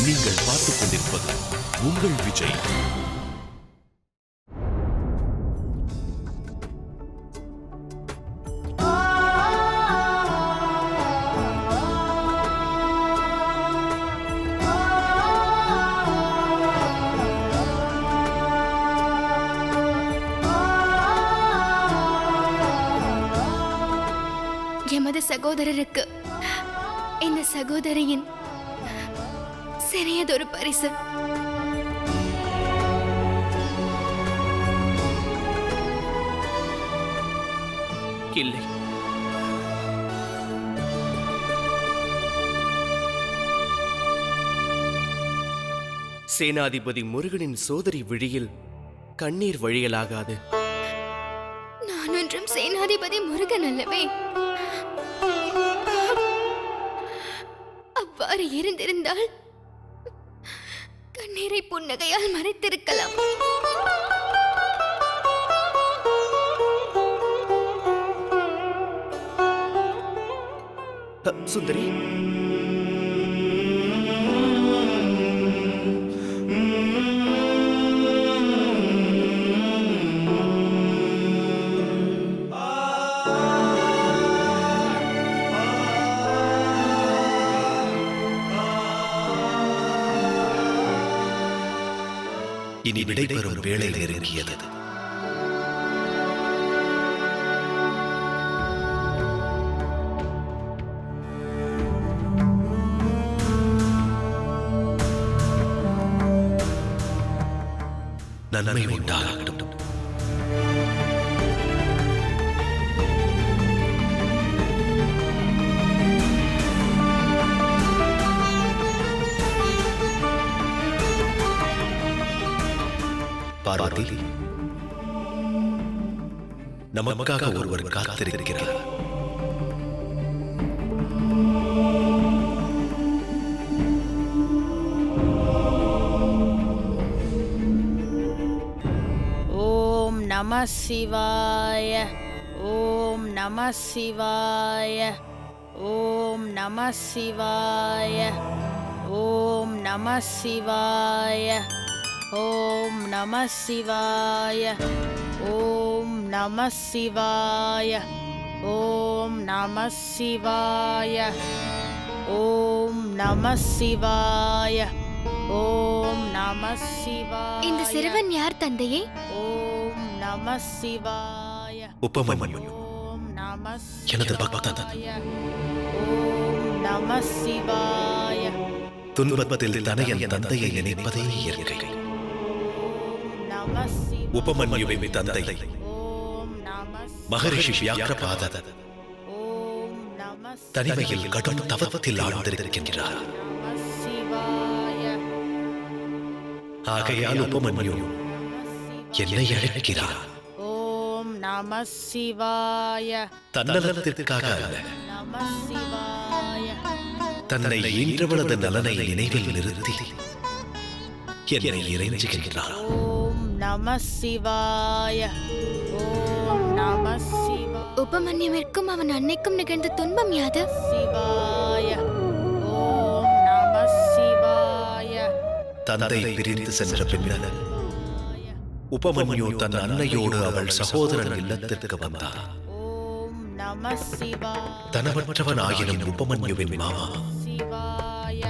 நீங்கள் பார்த்துக் கொண்டிருப்பது உங்கள் விஜய். எமது சகோதரருக்கு இந்த சகோதரியின் சிறியதொரு பரிசு. இல்லை, சேனாதிபதி முருகனின் சோதரி விழியில் கண்ணீர் வழியலாகாது. நான் ஒன்றும் சேனாதிபதி முருகன் அல்லவே. அவ்வாறு இருந்திருந்தால் கண்ணீரை புன்னகையால் மறைத்திருக்கலாம். சுந்தரி, இனி விடைபெறும் வேளை நெருங்கியது. நன்மை உண்டாகட்டும். பார்வதி, நமக்காக ஒருவர் காத்திருக்கிறார். ஓம் நம சிவாய. ஓம் நம சிவாய. ஓம் நம சிவாய. ஓம் நம சிவாய. ஓம் நம சிவாய. ஓம் நம சிவாய. ஓம் நம சிவாய. ஓம் நம சிவாய. ஓம் நம சிவாய. இந்த சிறுவன் யார் தந்தையே? ஓம் நம சிவாய. உபமன்யு ஓம் நம எனது பக்தன். ஓம் நம சிவாய. துன்பத்தில் தனையன் தந்தையை நினைப்பதே இயற்கை. உபமன்யுவின் தந்தை மகரிஷி வியாக்கிரபாதர் தனிமையில் கடும் தவத்தில் ஆழ்ந்திருக்கின்றார். ஆகையால் உபமன்யு என்னை அழைக்கிறார். ஓம் நம சிவாய. தன்னலத்திற்காக அல்ல, நம சிவாய. தன்னை ஈன்றவளது நலனை நினைவில் நிறுத்தி என்னை இறைஞ்சுகின்றார். ஓம் நம சிவாய. ஓம் நம சிவாய. உபமன்யுவிற்கும் அவன் அன்னைக்கும் நிகழ்ந்த துன்பம் யாது? சிவாய. ஓம் நம சிவாய. தந்தை பிரிந்து சென்ற பின்னர் உபமன்யு தன் அன்னையோடு அவள் சகோதரன் இல்லத்திற்கு வந்தார். ஓம் நம சிவாய. தனவற்றவன் ஆயினும் உபமன்யுவின் மாமா சிவாய.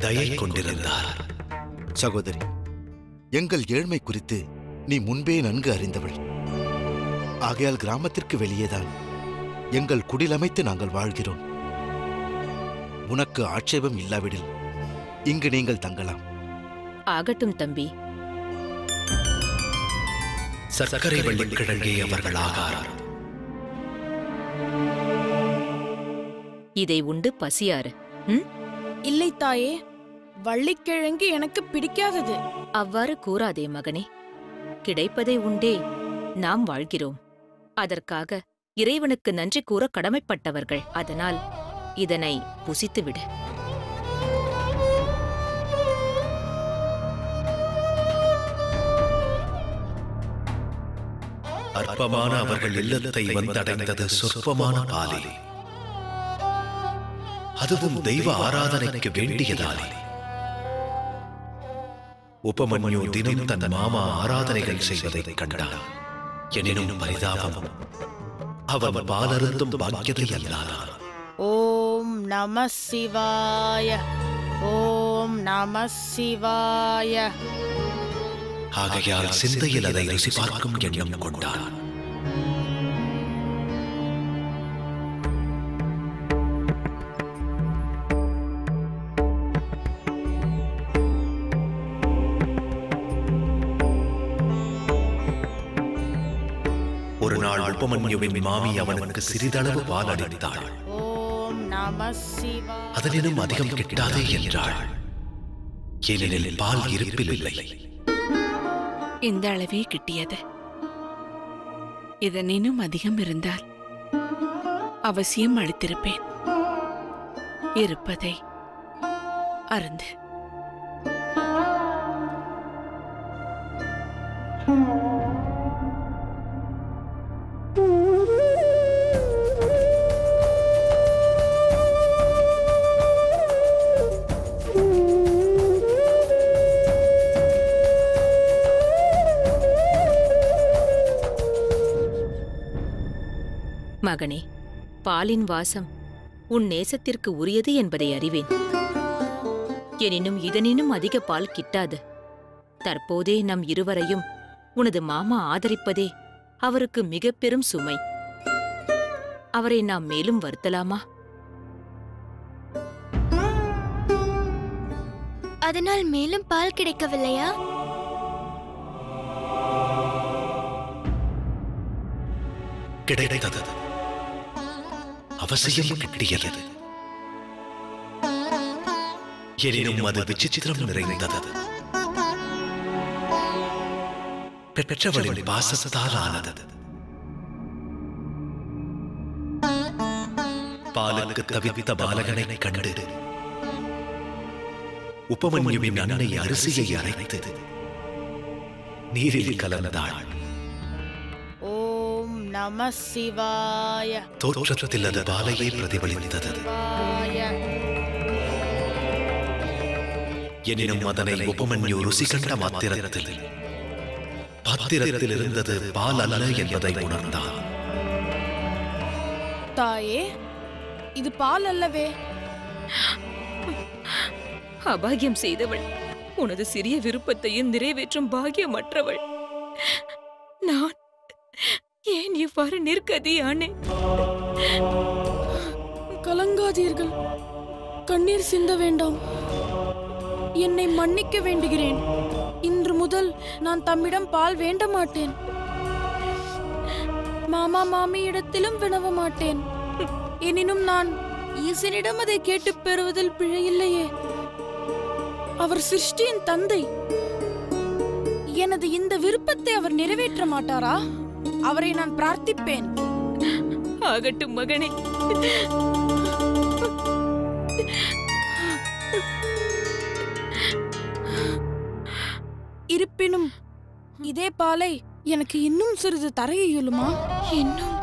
தயை கொண்டிருந்தார். சகோதரி, எங்கள் ஏழ்மை குறித்து நீ முன்பே நன்கு அறிந்தவள். ஆகையால் கிராமத்திற்கு வெளியேதான் எங்கள் குடிலமைத்து நாங்கள் வாழ்கிறோம். உனக்கு ஆட்சேபம் இல்லாவிடில் இங்கு நீங்கள் தங்கலாம். ஆகட்டும் தம்பி. சர்க்கரை வெள்ளிக்கிழங்கே அவர்கள் ஆகாரம். இதை உண்டு பசியாறு. இல்லை தாயே, வள்ளிக்கிழங்கு எனக்கு பிடிக்காதது. அவ்வாறு கூறாதே மகனே. கிடைப்பதை உண்டே நாம் வாழ்கிறோம். அதற்காக இறைவனுக்கு நன்றி கூற கடமைப்பட்டவர்கள். அதனால் இதனை புசித்துவிடு. அற்பமான அவர்கள் இல்லத்தை வந்தடைந்தது சொற்பமான பாலே, அதுவும் தெய்வ ஆராதனைக்கு வேண்டியதாலே. உபமன்யு தினம் தன் மாமா ஆராதனைகள் செய்வதைக் கண்டான். எனினும் பரிதாபம், அவன் பாலருந்தும் பாக்கியதை அல்லாதான். ஓம் நம சிவாய. ஓம் நம சிவாய. ஆகையால் சிந்தையில் அதை ருசி பார்க்கும் எண்ணம் கொண்டான். ஒரு நாள் உபமன்யுவின் மாமி அவனுக்கு சிறிதளவு பால் அளித்தாள். ஓம் நம சிவாய. அதனினும் அதிகம் கிட்டாதே என்றாள். ஏனெனில் பால் இருப்பில் இல்லை. இந்த அளவே கிட்டியது. இதனினும் அதிகம் இருந்தால் அவசியம் அளித்திருப்பேன். இருப்பதை அருந்து. மகனே, பாலின் வாசம் உன் நேசத்திற்கு உரியது என்பதை அறிவேன். எனினும் இதனினும் அதிக பால் கிட்டாது. தற்போதே நம் இருவரையும் உனது மாமா ஆதரிப்பதே அவருக்கு மிக பெரும் சுமை. அவரை நாம் மேலும் வருத்தலாமா? அதனால் மேலும் பால் கிடைக்கவில்லையா? கிடைத்தது. அவசியம் கிட்டியது. எனினும் அது விசித்திரம் நிறைந்தது. பெற்றவளின் பாசத்தால் ஆனது. பாலுக்கு தவித்த பாலகனை கண்டு உபமன்யுவின் அன்னை அரிசியை அரைத்து நீரில் கலந்தாள். ஓம் நம சிவாய. தோற்றத்தில் அது பாலையே பிரதிபலித்தது. எனினும் அதனை உபமன்யு ருசி கண்ட மாத்திரத்தில் பாத்திரத்தில் இருந்தது பால் அல்ல என்பதை உணர்ந்தான். தாயே, இது பால் அல்லவே. அபாகியம் செய்தவள், உனது சிறிய விருப்பத்தையும் நிறைவேற்றும் பாகியமற்றவள் நான் ஏன் இவ்வாறு நிற்கதியானேன்? கலங்காதீர்கள், கண்ணீர் சிந்த வேண்டாம். என்னை மன்னிக்க வேண்டுகிறேன். இன்று முதல் நான் தம்மிடம் பால் வேண்ட மாட்டேன். மாமா மாமியிடத்திலும் வினவ மாட்டேன். எனினும் நான் ஈசனிடம் அதை கேட்டு பெறுவதில் பிழையில்லையே. அவர் சிருஷ்டியின் தந்தை. எனது இந்த விருப்பத்தை அவர் நிறைவேற்ற மாட்டாரா? அவரை நான் பிரார்த்திப்பேன். ஆகட்டும் மகனே. இருப்பினும் இதே பாலை எனக்கு இன்னும் சிறிது தர இயலுமா? இன்னும்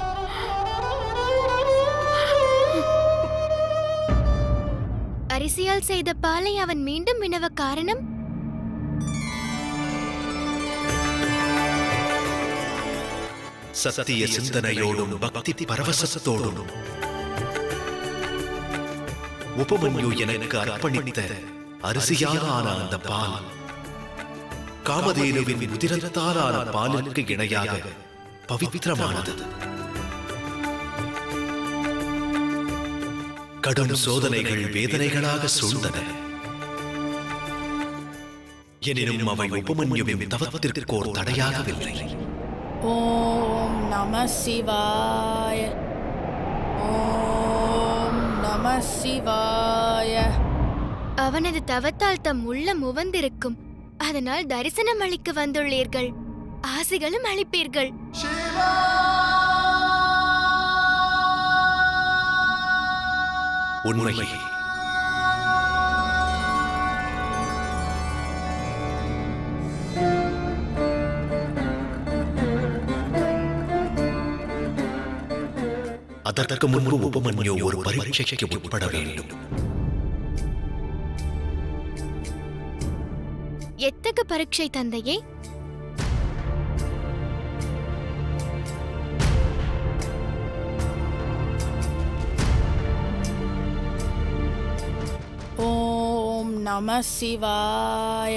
அரிசியால் செய்த பாலை அவன் மீண்டும் வினவ காரணம்? சத்திய சிந்தனையோடும் பக்தி பரவசத்தோடும் உபமன்யு எனக்கு அர்ப்பணித்த அரிசியால் ஆன அந்த பால் காமதேனுவின் உதிரத்தால் ஆன பாலுக்கு இணையாக பவித்திரமானது. கடும் சோதனைகள் வேதனைகளாக சூழ்ந்தன. எனினும் அவை உபமன்யுவின் தவத்திற்கு ஓர் தடையாகவில்லை. ஓம் நம சிவாய. ஓம் நம சிவாய. அவனது தவத்தால் தம் உள்ளம் உவந்திருக்கும். அதனால் தரிசனம் அளிக்க வந்துள்ளீர்கள். ஆசைகளும் அளிப்பீர்கள். உண்மையை அதற்கு முன்பு உபமன்யு ஒரு பரீட்சைக்கு உட்பட வேண்டும். எத்தகு பரீட்சை தந்தையே? ஓம் நம சிவாய.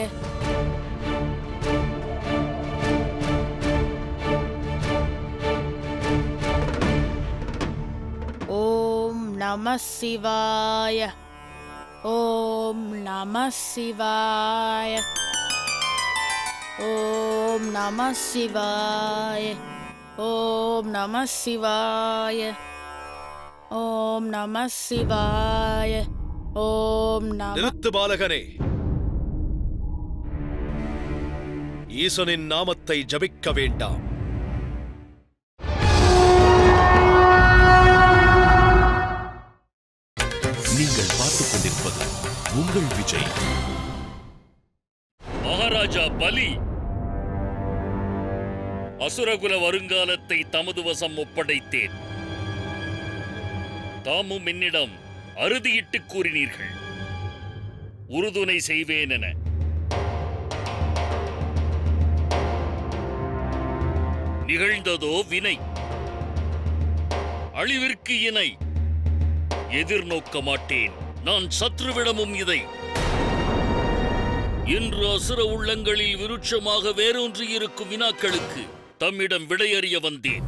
ஓம் நம சிவாய. ஓம் நம சிவாய. ஓம் நம சிவாய. ஓம் நம சிவாய. ஓம் நம சிவாய. ஓம் நம. நிறுத்து பாலகனே. ஈசனின் நாமத்தை ஜபிக்க வேண்டாம். நீங்கள் பார்த்துக் கொண்டிருப்பது உங்கள் விஜய். மகாராஜா பலி அசுரகுல வருங்காலத்தை தமது வசம் ஒப்படைத்தேன். தாமும் என்னிடம் அறுதியிட்டு கூறினீர்கள், உறுதுணை செய்வேன் என. நிகழ்ந்ததோ வினை, அழிவிற்கு இணை. எதிர்நோக்க மாட்டேன் நான் சத்ருவிடமும் இதை. இன்று அசுர உள்ளங்களில் விருட்சமாக வேரூன்றி இருக்கும் வினாக்களுக்கு தம்மிடம் விடையறிய வந்தேன்.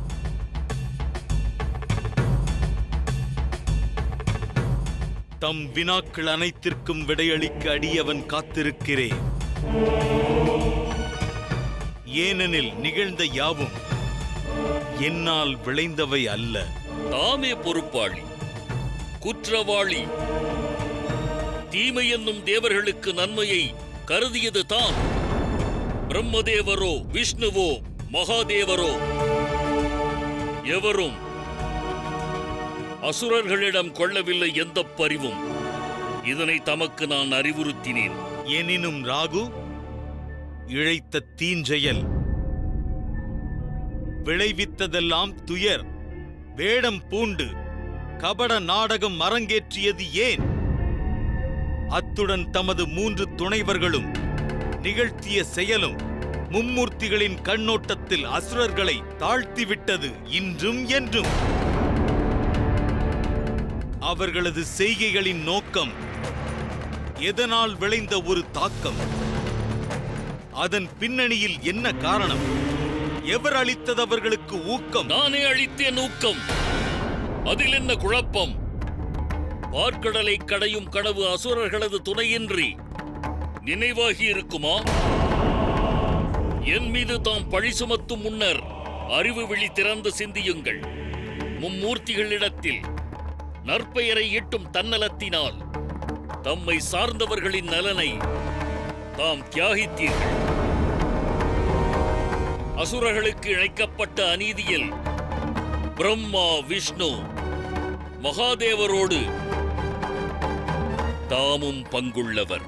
தம் வினாக்கள் அனைத்திற்கும் விடையளிக்க அடியவன் காத்திருக்கிறேன். ஏனெனில் நிகழ்ந்த யாவும் என்னால் விளைந்தவை அல்ல. தாமே பொறுப்பாளி, குற்றவாளி. தீமை என்னும் தேவர்களுக்கு நன்மையை கருதியது தாம். பிரம்மதேவரோ விஷ்ணுவோ மகாதேவரோ எவரும் அசுரர்களிடம் கொள்ளவில்லை எந்த பரிவும். இதனை தமக்கு நான் அறிவுறுத்தினேன். எனினும் ராகு இழைத்த தீஞ்செயல் விளைவித்ததெல்லாம் துயர். வேடம் பூண்டு கபட நாடகம் அரங்கேற்றியது ஏன்? அத்துடன் தமது 3 துணைவர்களும் நிகழ்த்திய செயலும் மும்மூர்த்திகளின் கண்ணோட்டத்தில் அசுரர்களை தாழ்த்திவிட்டது இன்றும் என்றும். அவர்களது செய்கைகளின் நோக்கம் எதனால் விளைந்த ஒரு தாக்கம்? அதன் பின்னணியில் என்ன காரணம்? எவர் அளித்தது அவர்களுக்கு ஊக்கம்? நானே அளித்தேன் ஊக்கம். அதில் என்ன குழப்பம்? பார்க்கடலை கடையும் கனவு அசுரர்களது துணையின்றி நினைவாகி இருக்குமா? என் மீது தாம் பழி சுமத்தும் முன்னர் அறிவு விழி திறந்து சிந்தியுங்கள். மும்மூர்த்திகளிடத்தில் நற்பெயரை ஈட்டும் தன்னலத்தினால் தம்மை சார்ந்தவர்களின் நலனை தாம் தியாகித்தீர்கள். அசுரர்களுக்கு இழைக்கப்பட்ட அநீதியில் பிரம்மா விஷ்ணு மகாதேவரோடு தாமும் பங்குள்ளவர்.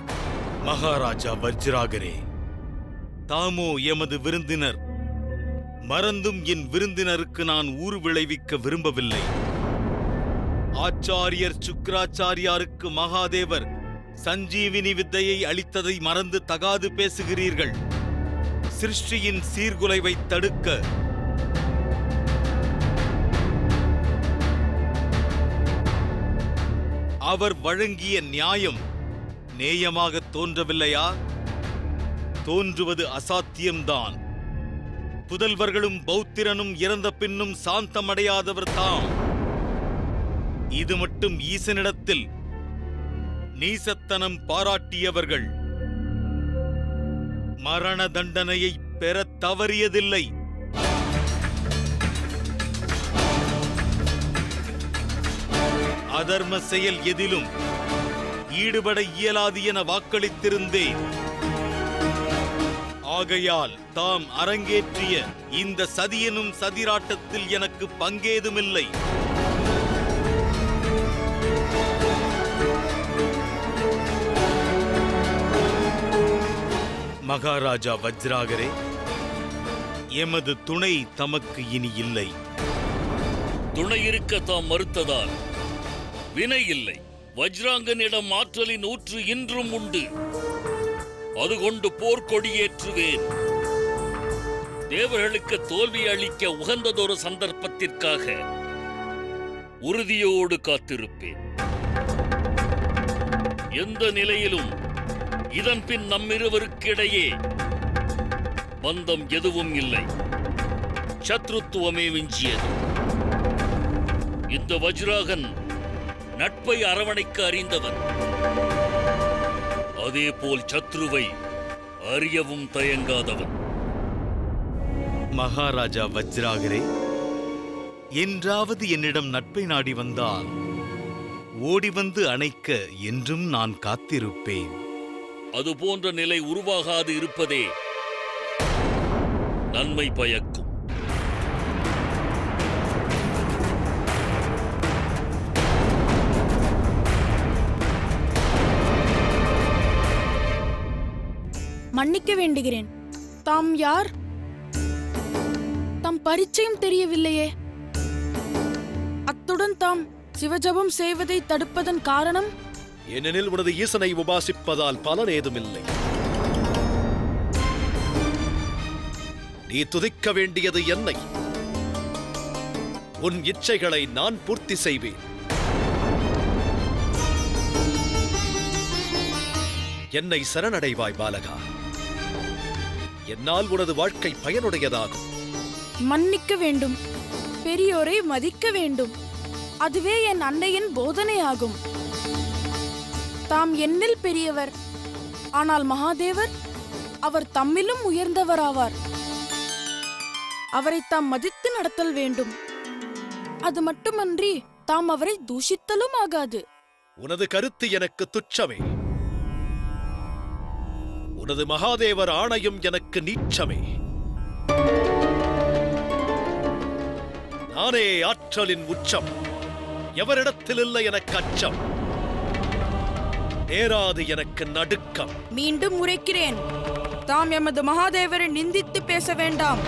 மகாராஜா வஜ்ராகரே, தாமோ எமது விருந்தினர். மறந்தும் என் விருந்தினருக்கு நான் ஊறு விளைவிக்க விரும்பவில்லை. ஆச்சாரியர் சுக்கிராச்சாரியாருக்கு மகாதேவர் சஞ்சீவினி வித்தையை அளித்ததை மறந்து தகாது பேசுகிறீர்கள். சிருஷ்டியின் சீர்குலைவை தடுக்க அவர் வழங்கிய நியாயம் நேயமாக தோன்றவில்லையா? தோன்றுவது அசாத்தியம்தான். புதல்வர்களும் பௌத்திரனும் இறந்த பின்னும் சாந்தமடையாதவர் தாம். இது மட்டும் ஈசனிடத்தில் நீசத்தனம் பாராட்டியவர்கள் மரண தண்டனையை பெற தவறியதில்லை. அதர்ம செயல் எதிலும் ஈடுபட இயலாது என வாக்களித்திருந்தேன். ஆகையால் தாம் அரங்கேற்றிய இந்த சதியெனும் சதிராட்டத்தில் எனக்கு பங்கேதுமில்லை. மகாராஜா வஜ்ராகரே, எமது துணை தமக்கு இனி இல்லை. துணை இருக்க தாம் மறுத்ததால் வினை இல்லை. வஜ்ராங்கனிடம் ஆற்றலின் ஊற்று இன்றும் உண்டு. அது கொண்டு போர்க்கொடியேற்றுவேன். தேவர்களுக்கு தோல்வி அளிக்க உகந்ததொரு சந்தர்ப்பத்திற்காக உறுதியோடு காத்திருப்பேன். எந்த நிலையிலும் இதன் பின் நம்மிருவருக்கிடையே பந்தம் எதுவும் இல்லை. சத்ருத்துவமே விஞ்சியது. இந்த வஜ்ராகன் நட்பை அரவணைக்க அறிந்தவன். அதேபோல் சத்ருவை அறியவும் தயங்காதவன். மகாராஜா வஜ்ராகரே, என்றாவது என்னிடம் நட்பை நாடி வந்தால் ஓடி வந்து அணைக்க என்றும் நான் காத்திருப்பேன். அதுபோன்ற நிலை உருவாகாது இருப்பதே நன்மை பயக்கும். மன்னிக்க வேண்டுகிறேன். தாம் யார்? தாம் பரிச்சயம் தெரியவில்லையே. அத்துடன் தாம் சிவஜபம் செய்வதை தடுப்பதன் காரணம்? ஏனெனில் உனது ஈசனை உபாசிப்பதால் பலன் ஏதுமில்லை. நீ துதிக்க வேண்டியது என்னை. உன் இச்சைகளை நான் பூர்த்தி செய்வேன். என்னை சரணடைவாய் பாலகா. என்னால் உனது வாழ்க்கை பயனுடையதாகும். மன்னிக்க வேண்டும். பெரியோரை மதிக்க வேண்டும். அதுவே என் அன்னையின் போதனையாகும். தாம் என்னில் பெரியவர். ஆனால் மகாதேவர், அவர் தம்மிலும் உயர்ந்தவராவார். அவரை தாம் மதித்து நடத்தல் வேண்டும். அது மட்டுமன்றி தாம் அவரை தூஷித்தலும் ஆகாது. உனது கருத்து எனக்கு துச்சமே. உனது மகாதேவர் ஆணையும் எனக்கு நீச்சமே. நானே ஆற்றலின் உச்சம். எவரிடத்தில் இல்லை எனக்கு அச்சம். நேராது எனக்கு நடுக்கம். மீண்டும் உரைக்கிறேன், தாம் எமது மகாதேவரை நிந்தித்து பேச வேண்டாம்.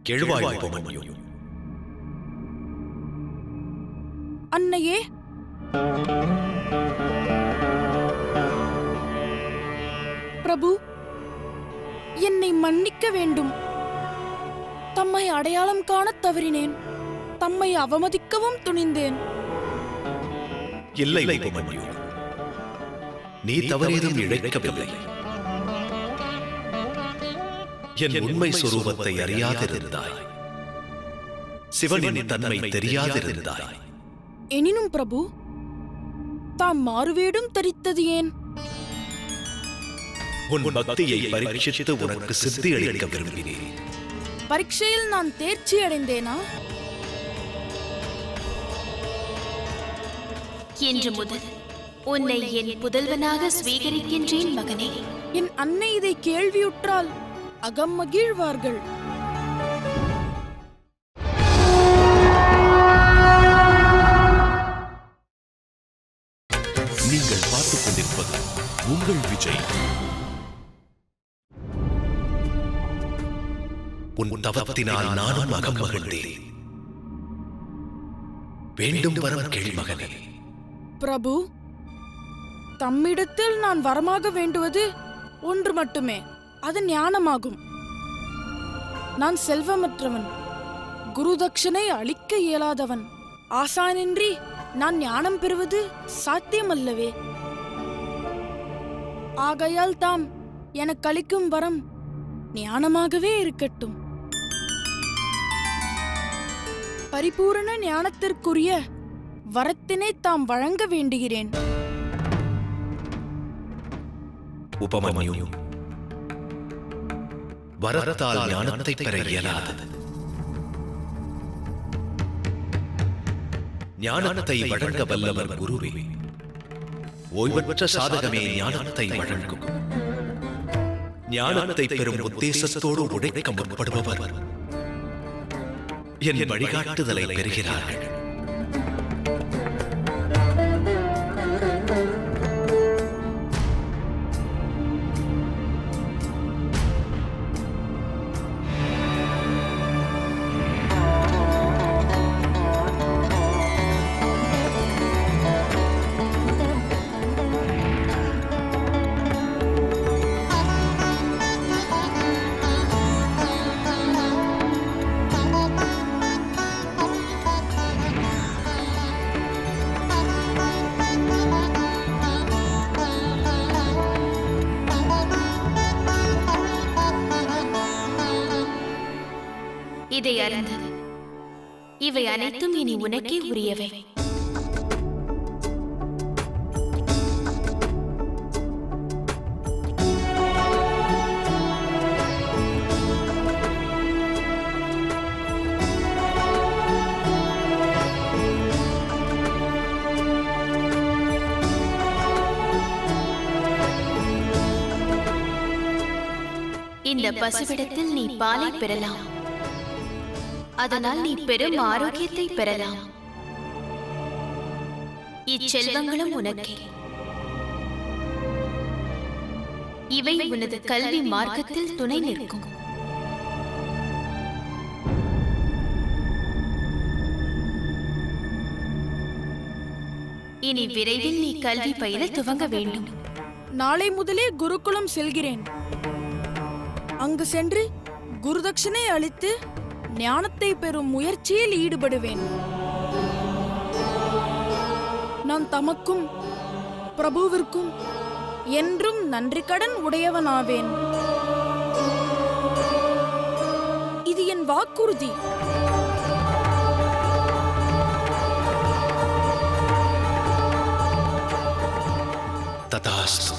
கெழுவாய் உபமன்யு. அன்னையே, பிரபு, என்னை மன்னிக்க வேண்டும். தம்மை அடையாளம் காணத் தவறினேன். தம்மை அவமதிக்கவும் துணிந்தேன். இல்லை உபமன்யு, நீ தவறேதும் இழைக்கவில்லை. என் உண்மை சொரூபத்தை அறியாதிருந்தாய். சிவனின் தன்மை தெரியாதிருந்தாய். எனினும் பிரபு, தாம் மாறுவேடும் தரித்தது ஏன்? உன் பக்தியை பரீட்சித்து உனக்கு சித்தி அளிக்க விரும்பினேன். பரீட்சையில் நான் தேர்ச்சி அடைந்தேனா? என்று முதல் உன்னை என் புதல்வனாக ஸ்வீகரிக்கின்றேன் மகனே. என் அன்னை இதை கேள்வியுற்றால் அகம் மகிழ்வார்கள். நீங்கள் பார்த்துக் கொண்டிருப்பது உங்கள் விஜய். உன் தவத்தினால் நானும் அகம் மகிழ்ந்தேன். வேண்டும் வரம் கேள் மகனே. பிரபு, தம்மிடத்தில் நான் வரமாக வேண்டுவது ஒன்று மட்டுமே. அது ஞானமாகும். நான் செல்வமற்றவன், குரு தட்சணை அளிக்க இயலாதவன். ஆசானின்றி நான் ஞானம் பெறுவது சாத்தியமல்லவே. ஆகையால் தாம் எனக்கு அளிக்கும் வரம் ஞானமாகவே இருக்கட்டும். பரிபூரண ஞானத்திற்குரிய வரத்தினை தாம் வழங்க வேண்டுகிறேன். உபமன்யு, வரத்தால் ஞானத்தை பெற இயலாது. ஞானத்தை வழங்க வல்லவர் குருவே. ஓய்வற்ற சாதகமே ஞானத்தை வழங்கும். ஞானத்தை பெறும் உத்தேசத்தோடு உழைக்க முற்படுபவர் என் வழிகாட்டுதலை பெறுகிறார்கள். இதை அறிந்து இவை அனைத்தும் இனி உனக்கே உரியவை. இந்த பசுவிடத்தில் நீ பாலை பெறலாம். அதனால் நீ பெரும் ஆரோக்கியத்தை பெறலாம். இச்செல்வங்களும் உனக்கே. இவை உனது கல்வி மார்க்கத்தில் துணை நிற்கும். இனி விரைவில் நீ கல்வி பயில துவங்க வேண்டும். நாளை முதலே குருகுலம் செல்கிறேன். அங்கு சென்று குருதட்சிணை அளித்து ஞானத்தை பெறும் முயற்சியில் ஈடுபடுவேன். நான் தமக்கும் பிரபுவிற்கும் என்றும் நன்றி கடன் உடையவனாவேன். இது என் வாக்குறுதி. ததாஸ்து.